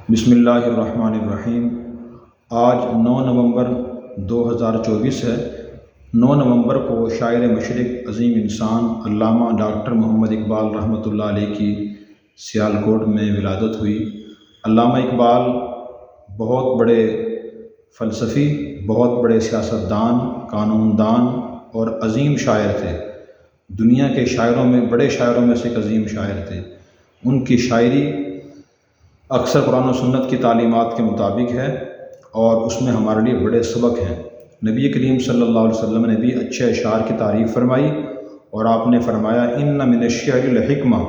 بسم اللہ الرحمن الرحیم۔ آج 9 نومبر 2024 ہے۔ 9 نومبر کو شاعر مشرق، عظیم انسان، علامہ ڈاکٹر محمد اقبال رحمۃ اللہ علیہ کی سیالکوٹ میں ولادت ہوئی۔ علامہ اقبال بہت بڑے فلسفی، بہت بڑے سیاستدان، قانون دان اور عظیم شاعر تھے۔ دنیا کے شاعروں میں، بڑے شاعروں میں سے ایک عظیم شاعر تھے۔ ان کی شاعری اکثر قرآن و سنت کی تعلیمات کے مطابق ہے اور اس میں ہمارے لیے بڑے سبق ہیں۔ نبی کریم صلی اللہ علیہ وسلم نے بھی اچھے اشعار کی تعریف فرمائی اور آپ نے فرمایا ان من الشعر لحکمہ،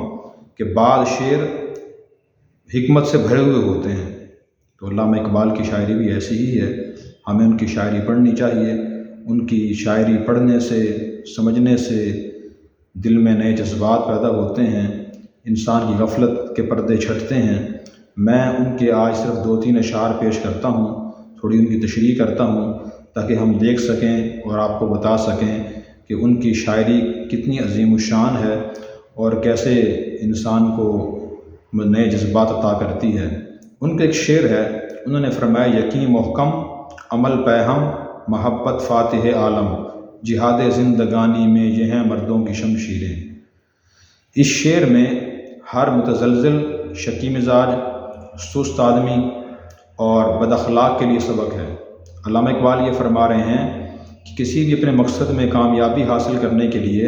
کہ بعض شعر حکمت سے بھرے ہوئے ہوتے ہیں۔ تو علامہ اقبال کی شاعری بھی ایسی ہی ہے۔ ہمیں ان کی شاعری پڑھنی چاہیے۔ ان کی شاعری پڑھنے سے، سمجھنے سے دل میں نئے جذبات پیدا ہوتے ہیں، انسان کی غفلت کے پردے چھٹتے ہیں۔ میں ان کے آج صرف 2-3 اشعار پیش کرتا ہوں، تھوڑی ان کی تشریح کرتا ہوں تاکہ ہم دیکھ سکیں اور آپ کو بتا سکیں کہ ان کی شاعری کتنی عظیم الشان ہے اور کیسے انسان کو نئے جذبات عطا کرتی ہے۔ ان کا ایک شعر ہے، انہوں نے فرمایا یقین محکم، عمل پیہم، محبت فاتح عالم، جہاد زندگانی میں یہ ہیں مردوں کی شمشیریں۔ اس شعر میں ہر متزلزل، شکی مزاج، سست آدمی اور بد اخلاق کے لیے سبق ہے۔ علامہ اقبال یہ فرما رہے ہیں کہ کسی بھی اپنے مقصد میں کامیابی حاصل کرنے کے لیے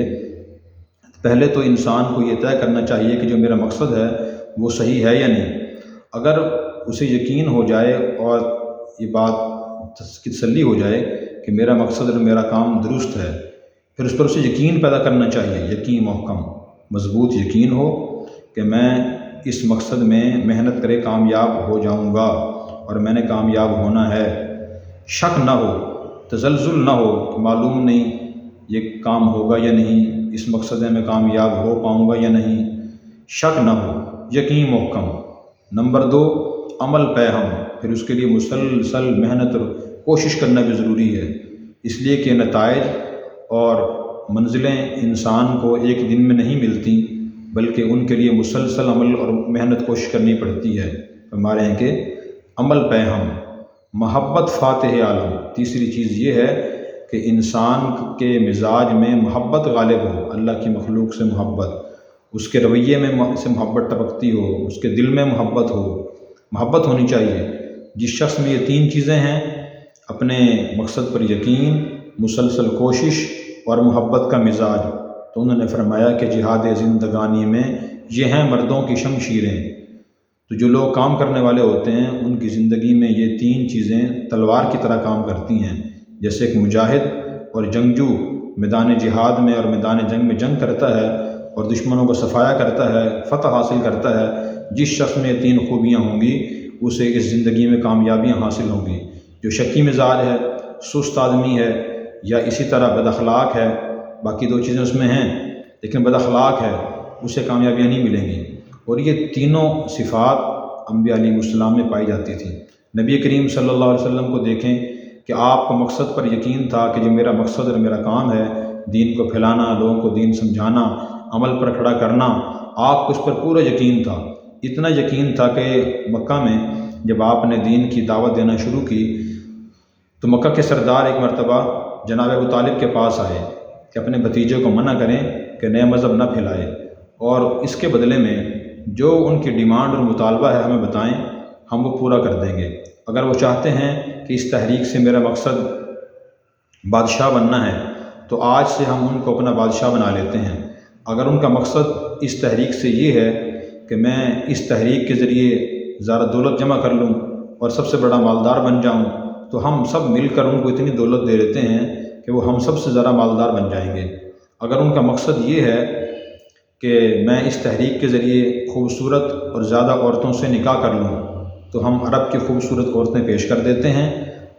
پہلے تو انسان کو یہ طے کرنا چاہیے کہ جو میرا مقصد ہے وہ صحیح ہے یا نہیں۔ اگر اسے یقین ہو جائے اور یہ بات تسلی ہو جائے کہ میرا مقصد اور میرا کام درست ہے، پھر اس پر اسے یقین پیدا کرنا چاہیے۔ یقین محکم، مضبوط یقین ہو کہ میں اس مقصد میں محنت کرے کامیاب ہو جاؤں گا اور میں نے کامیاب ہونا ہے۔ شک نہ ہو، تزلزل نہ ہو کہ معلوم نہیں یہ کام ہوگا یا نہیں، اس مقصد میں کامیاب ہو پاؤں گا یا نہیں۔ شک نہ ہو، یقین محکم۔ نمبر 2، عمل پیہم، پھر اس کے لیے مسلسل محنت اور کوشش کرنا بھی ضروری ہے، اس لیے کہ نتائج اور منزلیں انسان کو ایک دن میں نہیں ملتی، بلکہ ان کے لیے مسلسل عمل اور محنت کوشش کرنی پڑتی ہے۔ ہمارے ہیں کہ عمل پیہم، محبت فاتح عالم۔ تیسری چیز یہ ہے کہ انسان کے مزاج میں محبت غالب ہو، اللہ کی مخلوق سے محبت، اس کے رویے میں سے محبت ٹپکتی ہو، اس کے دل میں محبت ہو، محبت ہونی چاہیے۔ جس شخص میں یہ 3 چیزیں ہیں، اپنے مقصد پر یقین، مسلسل کوشش اور محبت کا مزاج، تو انہوں نے فرمایا کہ جہاد زندگانی میں یہ ہیں مردوں کی شمشیریں۔ تو جو لوگ کام کرنے والے ہوتے ہیں ان کی زندگی میں یہ 3 چیزیں تلوار کی طرح کام کرتی ہیں۔ جیسے ایک مجاہد اور جنگجو میدان جہاد میں اور میدان جنگ میں جنگ کرتا ہے اور دشمنوں کو صفایا کرتا ہے، فتح حاصل کرتا ہے، جس شخص میں یہ 3 خوبیاں ہوں گی اسے اس زندگی میں کامیابیاں حاصل ہوں گی۔ جو شکی مزاج ہے، سست آدمی ہے یا اسی طرح بد اخلاق ہے، باقی 2 چیزیں اس میں ہیں لیکن بد اخلاق ہے، اسے کامیابیاں نہیں ملیں گی۔ اور یہ تینوں صفات انبیاء علیہ السلام میں پائی جاتی تھیں۔ نبی کریم صلی اللہ علیہ وسلم کو دیکھیں کہ آپ کو مقصد پر یقین تھا کہ جو میرا مقصد اور میرا کام ہے، دین کو پھیلانا، لوگوں کو دین سمجھانا، عمل پر کھڑا کرنا، آپ کو اس پر پورا یقین تھا۔ اتنا یقین تھا کہ مکہ میں جب آپ نے دین کی دعوت دینا شروع کی تو مکہ کے سردار ایک مرتبہ جناب ابو طالب کے پاس آئے کہ اپنے بھتیجے کو منع کریں کہ نئے مذہب نہ پھیلائے، اور اس کے بدلے میں جو ان کی ڈیمانڈ اور مطالبہ ہے ہمیں بتائیں، ہم وہ پورا کر دیں گے۔ اگر وہ چاہتے ہیں کہ اس تحریک سے میرا مقصد بادشاہ بننا ہے تو آج سے ہم ان کو اپنا بادشاہ بنا لیتے ہیں۔ اگر ان کا مقصد اس تحریک سے یہ ہے کہ میں اس تحریک کے ذریعے زیادہ دولت جمع کر لوں اور سب سے بڑا مالدار بن جاؤں، تو ہم سب مل کر ان کو اتنی دولت دے دیتے ہیں کہ وہ ہم سب سے زیادہ مالدار بن جائیں گے۔ اگر ان کا مقصد یہ ہے کہ میں اس تحریک کے ذریعے خوبصورت اور زیادہ عورتوں سے نکاح کر لوں، تو ہم عرب کی خوبصورت عورتیں پیش کر دیتے ہیں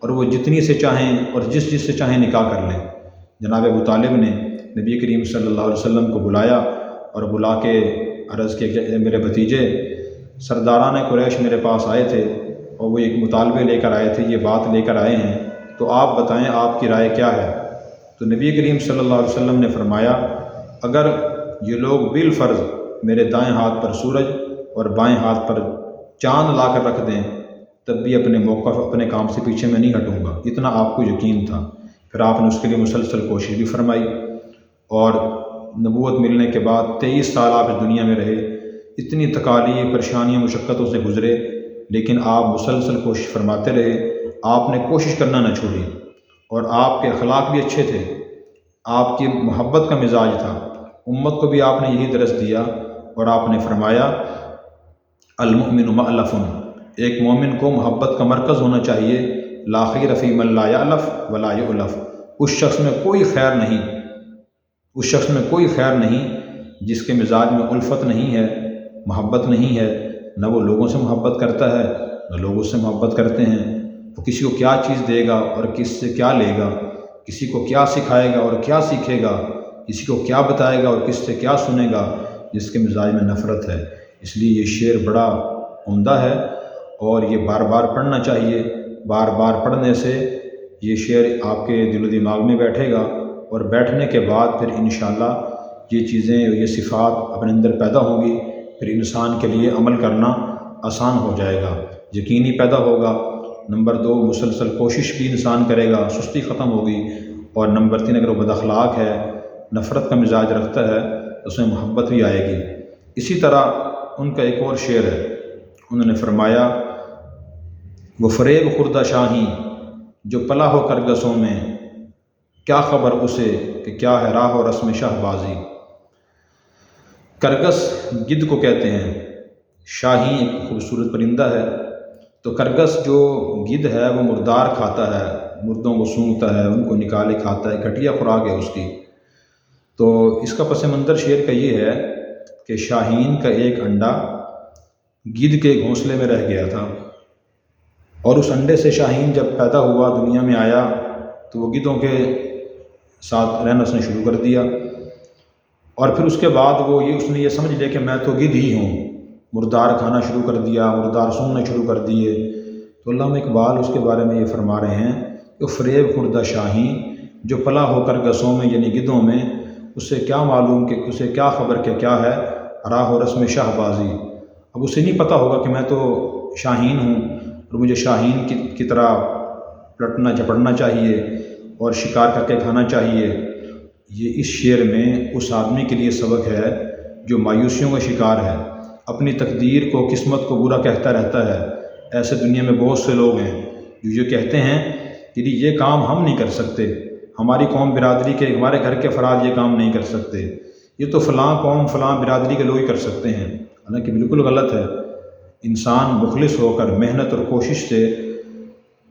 اور وہ جتنی سے چاہیں اور جس سے چاہیں نکاح کر لیں۔ جناب ابو طالب نے نبی کریم صلی اللہ علیہ وسلم کو بلایا اور بلا کے عرض کیا کہ میرے بھتیجے، سرداران قریش میرے پاس آئے تھے اور وہ ایک مطالبے لے کر آئے تھے، یہ بات لے کر آئے ہیں، تو آپ بتائیں آپ کی رائے کیا ہے؟ تو نبی کریم صلی اللہ علیہ وسلم نے فرمایا اگر یہ لوگ بالفرض میرے دائیں ہاتھ پر سورج اور بائیں ہاتھ پر چاند لا کر رکھ دیں تب بھی اپنے موقف اپنے کام سے پیچھے میں نہیں ہٹوں گا، اتنا آپ کو یقین تھا۔ پھر آپ نے اس کے لیے مسلسل کوشش بھی فرمائی، اور نبوت ملنے کے بعد 23 سال آپ اس دنیا میں رہے، اتنی تکالیف پریشانیاں مشقتوں سے گزرے، لیکن آپ مسلسل کوشش فرماتے رہے، آپ نے کوشش کرنا نہ چھوڑی، اور آپ کے اخلاق بھی اچھے تھے، آپ کی محبت کا مزاج تھا، امت کو بھی آپ نے یہی درس دیا، اور آپ نے فرمایا المؤمن مألف، ایک مومن کو محبت کا مرکز ہونا چاہیے، لا خیر فی من لا یألف ولا یؤلف، اس شخص میں کوئی خیر نہیں، اس شخص میں کوئی خیر نہیں جس کے مزاج میں الفت نہیں ہے، محبت نہیں ہے، نہ وہ لوگوں سے محبت کرتا ہے نہ لوگ اس سے محبت کرتے ہیں، وہ کسی کو کیا چیز دے گا اور کس سے کیا لے گا، کسی کو کیا سکھائے گا اور کیا سیکھے گا، کسی کو کیا بتائے گا اور کس سے کیا سنے گا، جس کے مزاج میں نفرت ہے۔ اس لیے یہ شعر بڑا عمدہ ہے اور یہ بار بار پڑھنا چاہیے، بار بار پڑھنے سے یہ شعر آپ کے دل و دماغ میں بیٹھے گا، اور بیٹھنے کے بعد پھر انشاءاللہ یہ چیزیں، یہ صفات اپنے اندر پیدا ہوں گی، پھر انسان کے لیے عمل کرنا آسان ہو جائے گا، یقینی پیدا ہوگا۔ نمبر 2، مسلسل کوشش بھی انسان کرے گا، سستی ختم ہوگی، اور نمبر 3، اگر وہ بد اخلاق ہے، نفرت کا مزاج رکھتا ہے، تو اس میں محبت بھی آئے گی۔ اسی طرح ان کا ایک اور شعر ہے، انہوں نے فرمایا وہ فریب خوردہ شاہی جو پلا ہو کرگسوں میں، کیا خبر اسے کہ کیا ہے راہ و رسم شاہ بازی۔ کرگس گدھ کو کہتے ہیں، شاہی ایک خوبصورت پرندہ ہے، تو کرگس جو گدھ ہے وہ مردار کھاتا ہے، مردوں کو سونگھتا ہے، ان کو نکالے کھاتا ہے، گھٹیا خوراک ہے اس کی۔ تو اس کا پس منظر شعر کا یہ ہے کہ شاہین کا ایک انڈا گدھ کے گھونسلے میں رہ گیا تھا، اور اس انڈے سے شاہین جب پیدا ہوا، دنیا میں آیا، تو وہ گدھوں کے ساتھ رہنا اس نے شروع کر دیا، اور پھر اس کے بعد اس نے یہ سمجھ لیا کہ میں تو گدھ ہی ہوں، مردار کھانا شروع کر دیا، مردار سونگھنا شروع کر دیے۔ تو علامہ اقبال اس کے بارے میں یہ فرما رہے ہیں کہ فریب خوردہ شاہین جو پلا ہو کر گسوں میں، یعنی گدھوں میں، اسے کیا معلوم کہ اسے کیا خبر کہ کیا ہے راہ و رسم شاہ بازی۔ اب اسے نہیں پتہ ہوگا کہ میں تو شاہین ہوں اور مجھے شاہین کی طرح پلٹنا جھپٹنا چاہیے اور شکار کر کے کھانا چاہیے۔ یہ اس شعر میں اس آدمی کے لیے سبق ہے جو مایوسیوں کا شکار ہے، اپنی تقدیر کو، قسمت کو برا کہتا رہتا ہے۔ ایسے دنیا میں بہت سے لوگ ہیں جو یہ کہتے ہیں کہ یہ کام ہم نہیں کر سکتے، ہماری قوم برادری کے، ہمارے گھر کے افراد یہ کام نہیں کر سکتے، یہ تو فلاں قوم فلاں برادری کے لوگ ہی کر سکتے ہیں، حالانکہ بالکل غلط ہے۔ انسان مخلص ہو کر محنت اور کوشش سے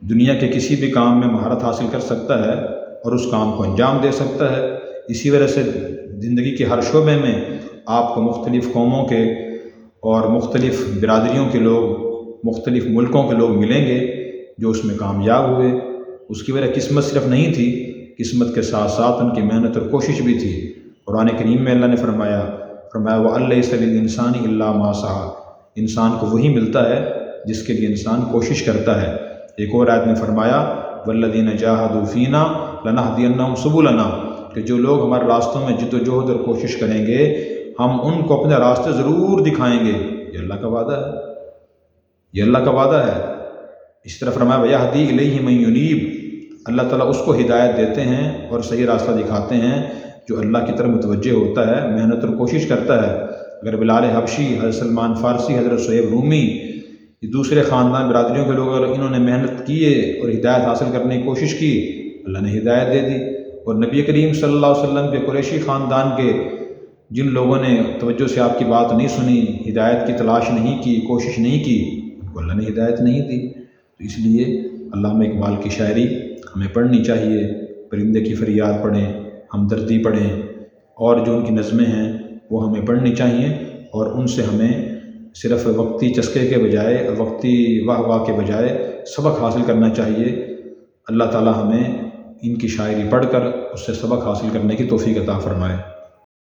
دنیا کے کسی بھی کام میں مہارت حاصل کر سکتا ہے اور اس کام کو انجام دے سکتا ہے۔ اسی وجہ سے زندگی کے ہر شعبے میں آپ کو مختلف قوموں کے اور مختلف برادریوں کے لوگ، مختلف ملکوں کے لوگ ملیں گے جو اس میں کامیاب ہوئے۔ اس کی وجہ قسمت صرف نہیں تھی، قسمت کے ساتھ ساتھ ان کی محنت اور کوشش بھی تھی۔ قرآن کریم میں اللہ نے فرمایا وَأَلَّيْسَ لِلْإِنسَانِ إِلَّا مَا سَعَىٰ، انسان کو وہی ملتا ہے جس کے لیے انسان کوشش کرتا ہے۔ ایک اور آیت میں فرمایا وَالَّذِينَ جَاهَدُوا فِينَا لَنَهْدِيَنَّهُمْ سُبُلَنَا، کہ جو لوگ ہمارے راستوں میں جد و جہد اور کوشش کریں گے، ہم ان کو اپنے راستے ضرور دکھائیں گے۔ یہ اللہ کا وعدہ ہے، یہ اللہ کا وعدہ ہے۔ اس طرح فرمایا وَيَهْدِي إِلَيْهِ مَن يُنِيبُ، اللہ تعالیٰ اس کو ہدایت دیتے ہیں اور صحیح راستہ دکھاتے ہیں جو اللہ کی طرف متوجہ ہوتا ہے، محنت اور کوشش کرتا ہے۔ اگر بلال حبشی، حضرت سلمان فارسی، حضرت شعیب رومی، یہ دوسرے خاندان برادریوں کے لوگ، اگر انہوں نے محنت کیے اور ہدایت حاصل کرنے کی کوشش کی، اللہ نے ہدایت دے دی۔ اور نبی کریم صلی اللہ علیہ وسلم کے قریشی خاندان کے جن لوگوں نے توجہ سے آپ کی بات نہیں سنی، ہدایت کی تلاش نہیں کی، کوشش نہیں کی، ان کو اللہ نے ہدایت نہیں دی۔ تو اس لیے علامہ اقبال کی شاعری ہمیں پڑھنی چاہیے، پرندے کی فریاد پڑھیں، ہمدردی پڑھیں، اور جو ان کی نظمیں ہیں وہ ہمیں پڑھنی چاہیے، اور ان سے ہمیں صرف وقتی چسکے کے بجائے، وقتی واہ واہ کے بجائے سبق حاصل کرنا چاہیے۔ اللہ تعالی ہمیں ان کی شاعری پڑھ کر اس سے سبق حاصل کرنے کی توفیق عطا فرمائے۔